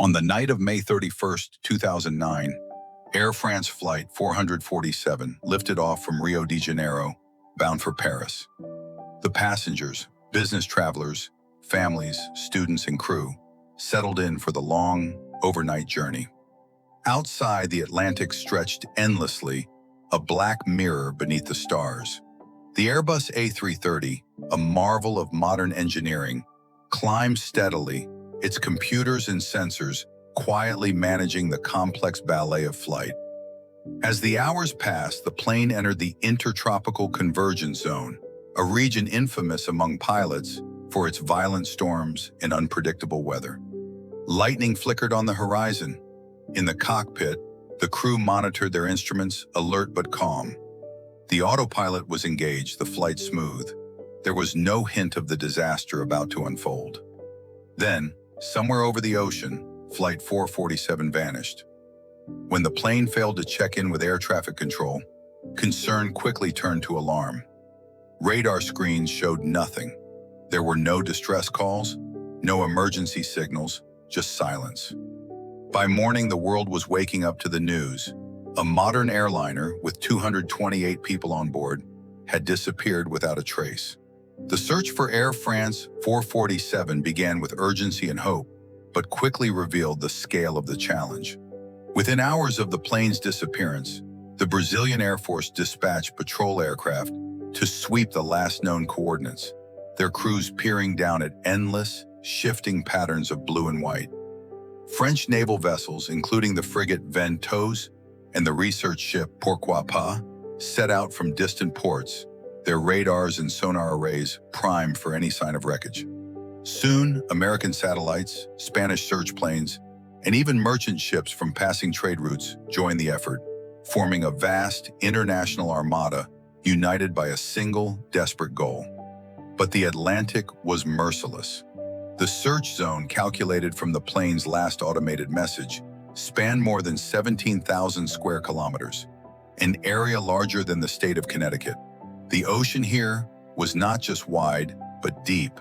On the night of May 31st, 2009, Air France Flight 447 lifted off from Rio de Janeiro, bound for Paris. The passengers, business travelers, families, students, and crew settled in for the long, overnight journey. Outside, the Atlantic stretched endlessly, a black mirror beneath the stars. The Airbus A330, a marvel of modern engineering, climbed steadily, its computers and sensors quietly managing the complex ballet of flight. As the hours passed, the plane entered the Intertropical Convergence Zone, a region infamous among pilots for its violent storms and unpredictable weather. Lightning flickered on the horizon. In the cockpit, the crew monitored their instruments, alert but calm. The autopilot was engaged, the flight smooth. There was no hint of the disaster about to unfold. Then, somewhere over the ocean, Flight 447 vanished. When the plane failed to check in with air traffic control, concern quickly turned to alarm. Radar screens showed nothing. There were no distress calls, no emergency signals, just silence. By morning, the world was waking up to the news. A modern airliner with 228 people on board had disappeared without a trace. The search for Air France 447 began with urgency and hope, but quickly revealed the scale of the challenge. Within hours of the plane's disappearance, the Brazilian Air Force dispatched patrol aircraft to sweep the last known coordinates, their crews peering down at endless, shifting patterns of blue and white. French naval vessels, including the frigate Ventose and the research ship Pourquoi Pas, set out from distant ports, their radars and sonar arrays primed for any sign of wreckage. Soon, American satellites, Spanish search planes, and even merchant ships from passing trade routes joined the effort, forming a vast international armada united by a single desperate goal. But the Atlantic was merciless. The search zone, calculated from the plane's last automated message, spanned more than 17,000 square kilometers, an area larger than the state of Connecticut. The ocean here was not just wide, but deep.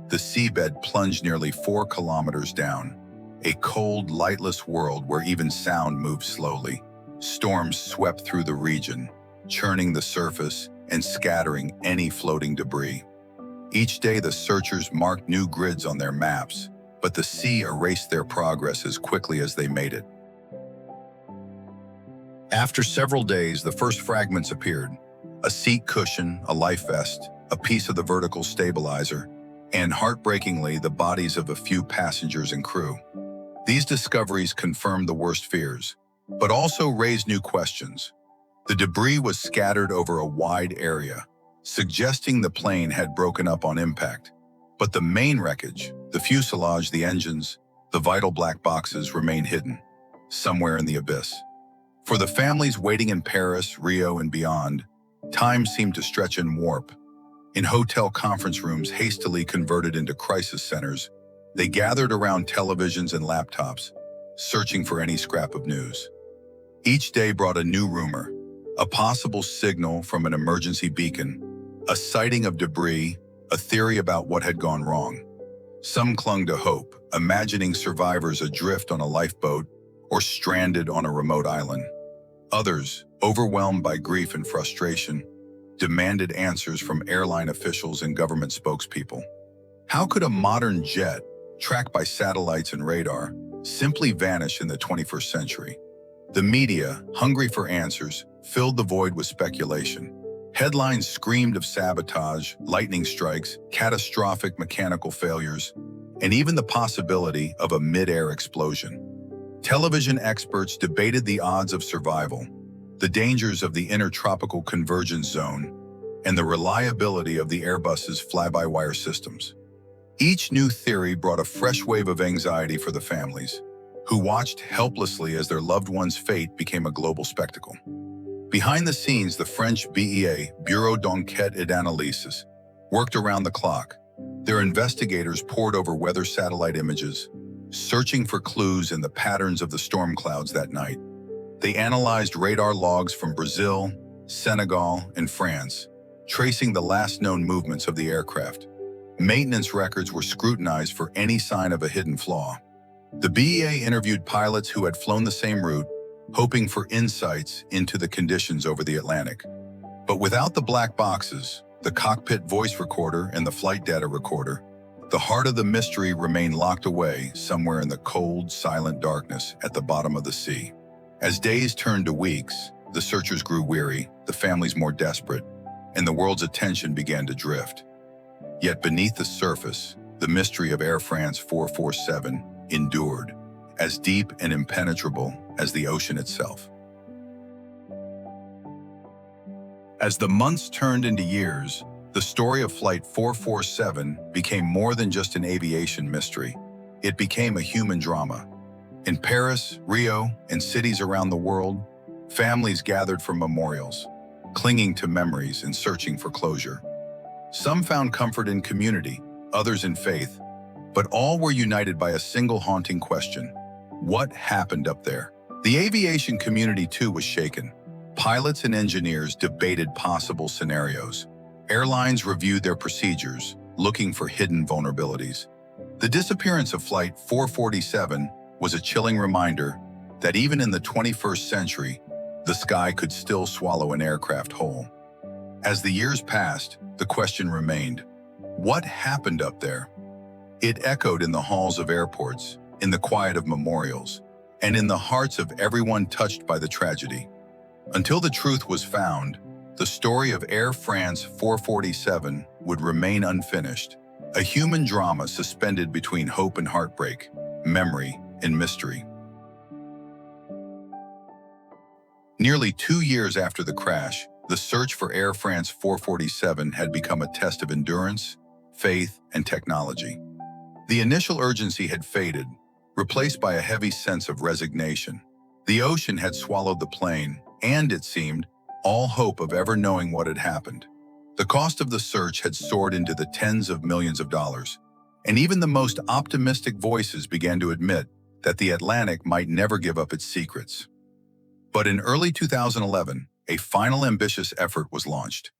The seabed plunged nearly 4 kilometers down, a cold, lightless world where even sound moved slowly. Storms swept through the region, churning the surface and scattering any floating debris. Each day, the searchers marked new grids on their maps, but the sea erased their progress as quickly as they made it. After several days, the first fragments appeared: a seat cushion, a life vest, a piece of the vertical stabilizer, and heartbreakingly, the bodies of a few passengers and crew. These discoveries confirmed the worst fears, but also raised new questions. The debris was scattered over a wide area, suggesting the plane had broken up on impact. But the main wreckage, the fuselage, the engines, the vital black boxes remained hidden, somewhere in the abyss. For the families waiting in Paris, Rio, and beyond, time seemed to stretch and warp. In hotel conference rooms hastily converted into crisis centers, they gathered around televisions and laptops, searching for any scrap of news. Each day brought a new rumor, a possible signal from an emergency beacon, a sighting of debris, a theory about what had gone wrong. Some clung to hope, imagining survivors adrift on a lifeboat or stranded on a remote island. Others, overwhelmed by grief and frustration, demanded answers from airline officials and government spokespeople. How could a modern jet, tracked by satellites and radar, simply vanish in the 21st century? The media, hungry for answers, filled the void with speculation. Headlines screamed of sabotage, lightning strikes, catastrophic mechanical failures, and even the possibility of a mid-air explosion. Television experts debated the odds of survival, the dangers of the Intertropical Convergence Zone, and the reliability of the Airbus's fly-by-wire systems. Each new theory brought a fresh wave of anxiety for the families, who watched helplessly as their loved one's fate became a global spectacle. Behind the scenes, the French BEA, Bureau d'Enquête et d'Analyse, worked around the clock. Their investigators pored over weather satellite images, searching for clues in the patterns of the storm clouds that night. They analyzed radar logs from Brazil, Senegal, and France, tracing the last known movements of the aircraft. Maintenance records were scrutinized for any sign of a hidden flaw. The BEA interviewed pilots who had flown the same route, hoping for insights into the conditions over the Atlantic. But without the black boxes, the cockpit voice recorder and the flight data recorder, the heart of the mystery remained locked away somewhere in the cold, silent darkness at the bottom of the sea. As days turned to weeks, the searchers grew weary, the families more desperate, and the world's attention began to drift. Yet beneath the surface, the mystery of Air France 447 endured, as deep and impenetrable as the ocean itself. As the months turned into years, the story of Flight 447 became more than just an aviation mystery. It became a human drama. In Paris, Rio, and cities around the world, families gathered for memorials, clinging to memories and searching for closure. Some found comfort in community, others in faith, but all were united by a single haunting question: what happened up there? The aviation community too was shaken. Pilots and engineers debated possible scenarios. Airlines reviewed their procedures, looking for hidden vulnerabilities. The disappearance of Flight 447 was a chilling reminder that even in the 21st century, the sky could still swallow an aircraft whole. As the years passed, the question remained: what happened up there? It echoed in the halls of airports, in the quiet of memorials, and in the hearts of everyone touched by the tragedy. Until the truth was found, the story of Air France 447 would remain unfinished, a human drama suspended between hope and heartbreak, memory and mystery. Nearly 2 years after the crash, the search for Air France 447 had become a test of endurance, faith, and technology. The initial urgency had faded, replaced by a heavy sense of resignation. The ocean had swallowed the plane, and, it seemed, all hope of ever knowing what had happened. The cost of the search had soared into the tens of millions of dollars, and even the most optimistic voices began to admit that the Atlantic might never give up its secrets. But in early 2011, a final ambitious effort was launched.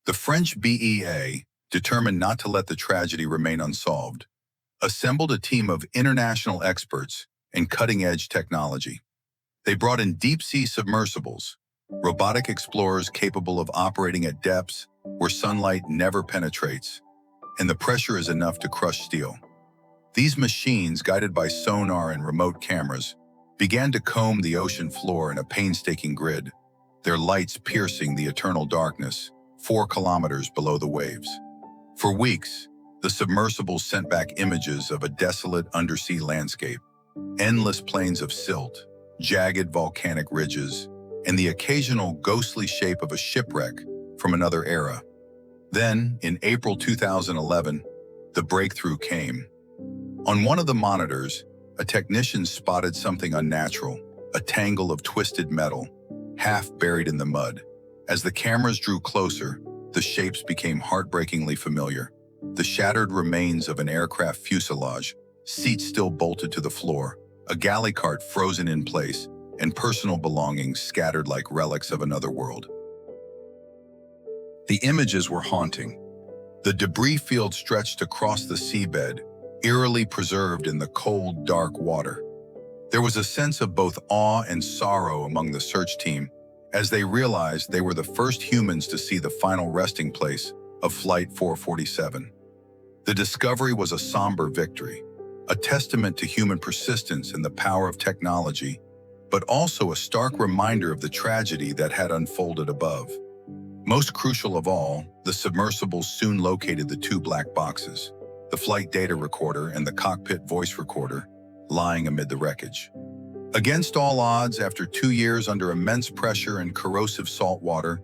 The French BEA, determined not to let the tragedy remain unsolved, assembled a team of international experts and cutting-edge technology. They brought in deep-sea submersibles, robotic explorers capable of operating at depths where sunlight never penetrates, and the pressure is enough to crush steel. These machines, guided by sonar and remote cameras, began to comb the ocean floor in a painstaking grid, their lights piercing the eternal darkness 4 kilometers below the waves. For weeks, the submersibles sent back images of a desolate undersea landscape, endless plains of silt, jagged volcanic ridges, and the occasional ghostly shape of a shipwreck from another era. Then, in April 2011, the breakthrough came. On one of the monitors, a technician spotted something unnatural, a tangle of twisted metal, half buried in the mud. As the cameras drew closer, the shapes became heartbreakingly familiar. The shattered remains of an aircraft fuselage, seats still bolted to the floor, a galley cart frozen in place, and personal belongings scattered like relics of another world. The images were haunting. The debris field stretched across the seabed, eerily preserved in the cold, dark water. There was a sense of both awe and sorrow among the search team as they realized they were the first humans to see the final resting place of Flight 447. The discovery was a somber victory, a testament to human persistence and the power of technology, but also a stark reminder of the tragedy that had unfolded above. Most crucial of all, the submersibles soon located the 2 black boxes, the flight data recorder and the cockpit voice recorder, lying amid the wreckage. Against all odds, after 2 years under immense pressure and corrosive salt water,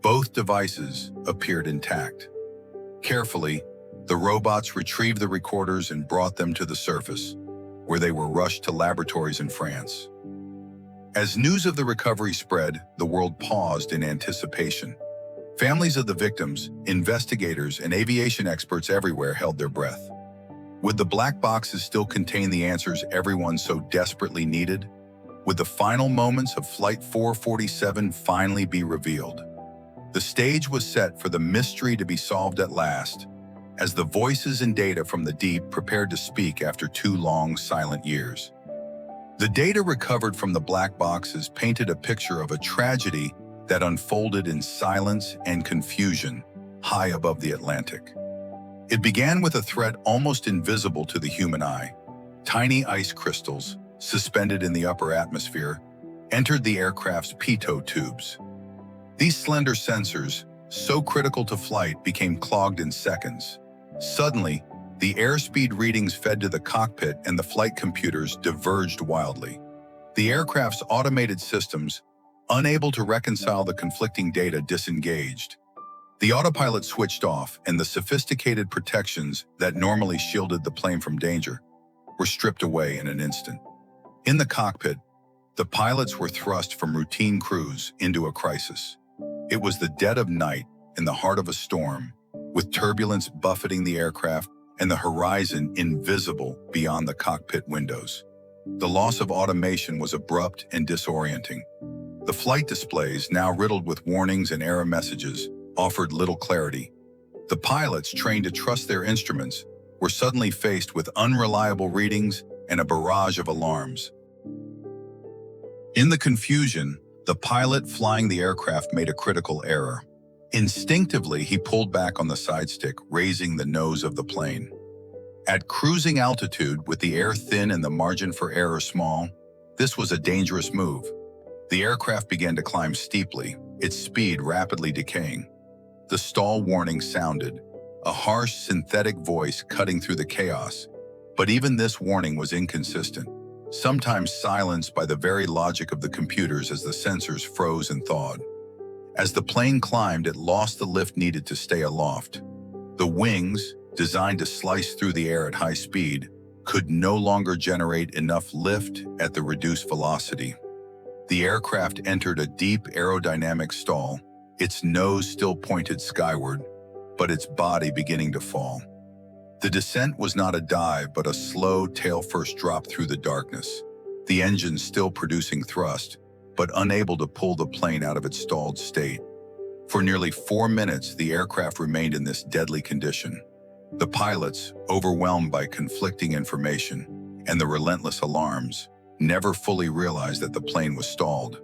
both devices appeared intact. Carefully, the robots retrieved the recorders and brought them to the surface, where they were rushed to laboratories in France. As news of the recovery spread, the world paused in anticipation. Families of the victims, investigators, and aviation experts everywhere held their breath. Would the black boxes still contain the answers everyone so desperately needed? Would the final moments of Flight 447 finally be revealed? The stage was set for the mystery to be solved at last, as the voices and data from the deep prepared to speak after 2 long, silent years. The data recovered from the black boxes painted a picture of a tragedy that unfolded in silence and confusion high above the Atlantic. It began with a threat almost invisible to the human eye. Tiny ice crystals, suspended in the upper atmosphere, entered the aircraft's pitot tubes. These slender sensors, so critical to flight, became clogged in seconds. Suddenly, the airspeed readings fed to the cockpit and the flight computers diverged wildly. The aircraft's automated systems, unable to reconcile the conflicting data, disengaged. The autopilot switched off, and the sophisticated protections that normally shielded the plane from danger were stripped away in an instant. In the cockpit, the pilots were thrust from routine cruise into a crisis. It was the dead of night in the heart of a storm, with turbulence buffeting the aircraft and the horizon invisible beyond the cockpit windows. The loss of automation was abrupt and disorienting. The flight displays, now riddled with warnings and error messages, offered little clarity. The pilots, trained to trust their instruments, were suddenly faced with unreliable readings and a barrage of alarms. In the confusion, the pilot flying the aircraft made a critical error. Instinctively, he pulled back on the side stick, raising the nose of the plane. At cruising altitude, with the air thin and the margin for error small, this was a dangerous move. The aircraft began to climb steeply, its speed rapidly decaying. The stall warning sounded, a harsh synthetic voice cutting through the chaos. But even this warning was inconsistent, sometimes silenced by the very logic of the computers as the sensors froze and thawed. As the plane climbed, it lost the lift needed to stay aloft. The wings, designed to slice through the air at high speed, could no longer generate enough lift at the reduced velocity. The aircraft entered a deep aerodynamic stall, its nose still pointed skyward, but its body beginning to fall. The descent was not a dive, but a slow tail-first drop through the darkness, the engine still producing thrust, but unable to pull the plane out of its stalled state. For nearly 4 minutes, the aircraft remained in this deadly condition. The pilots, overwhelmed by conflicting information and the relentless alarms, never fully realized that the plane was stalled.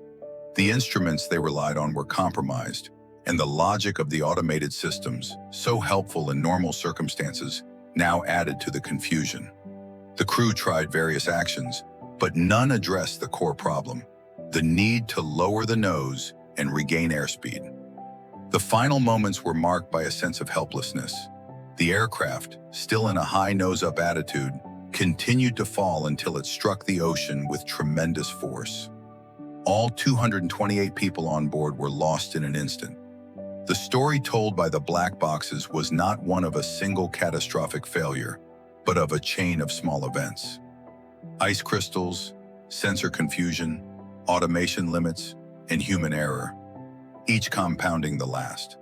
The instruments they relied on were compromised, and the logic of the automated systems, so helpful in normal circumstances, now added to the confusion. The crew tried various actions, but none addressed the core problem: the need to lower the nose and regain airspeed. The final moments were marked by a sense of helplessness. The aircraft, still in a high nose-up attitude, continued to fall until it struck the ocean with tremendous force. All 228 people on board were lost in an instant. The story told by the black boxes was not one of a single catastrophic failure, but of a chain of small events. Ice crystals, sensor confusion, automation limits, and human error, each compounding the last.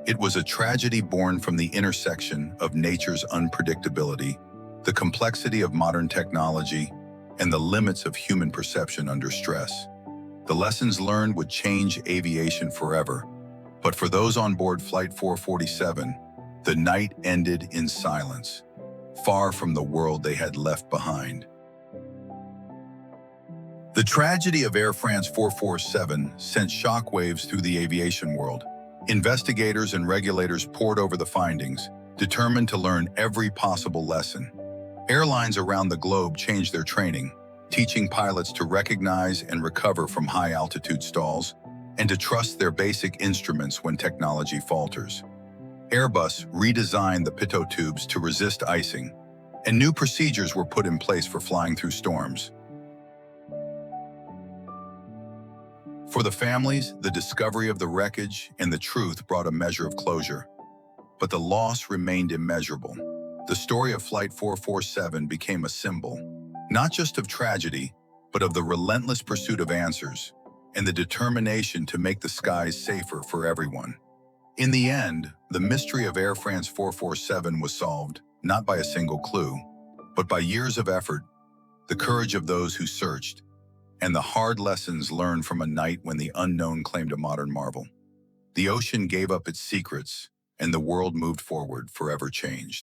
It was a tragedy born from the intersection of nature's unpredictability, the complexity of modern technology, and the limits of human perception under stress. The lessons learned would change aviation forever, but for those on board Flight 447, the night ended in silence, far from the world they had left behind. The tragedy of Air France 447 sent shockwaves through the aviation world. Investigators and regulators pored over the findings, determined to learn every possible lesson. Airlines around the globe changed their training, teaching pilots to recognize and recover from high-altitude stalls and to trust their basic instruments when technology falters. Airbus redesigned the pitot tubes to resist icing, and new procedures were put in place for flying through storms. For the families, the discovery of the wreckage and the truth brought a measure of closure. But the loss remained immeasurable. The story of Flight 447 became a symbol, not just of tragedy, but of the relentless pursuit of answers and the determination to make the skies safer for everyone. In the end, the mystery of Air France 447 was solved, not by a single clue, but by years of effort, the courage of those who searched, and the hard lessons learned from a night when the unknown claimed a modern marvel. The ocean gave up its secrets, and the world moved forward, forever changed.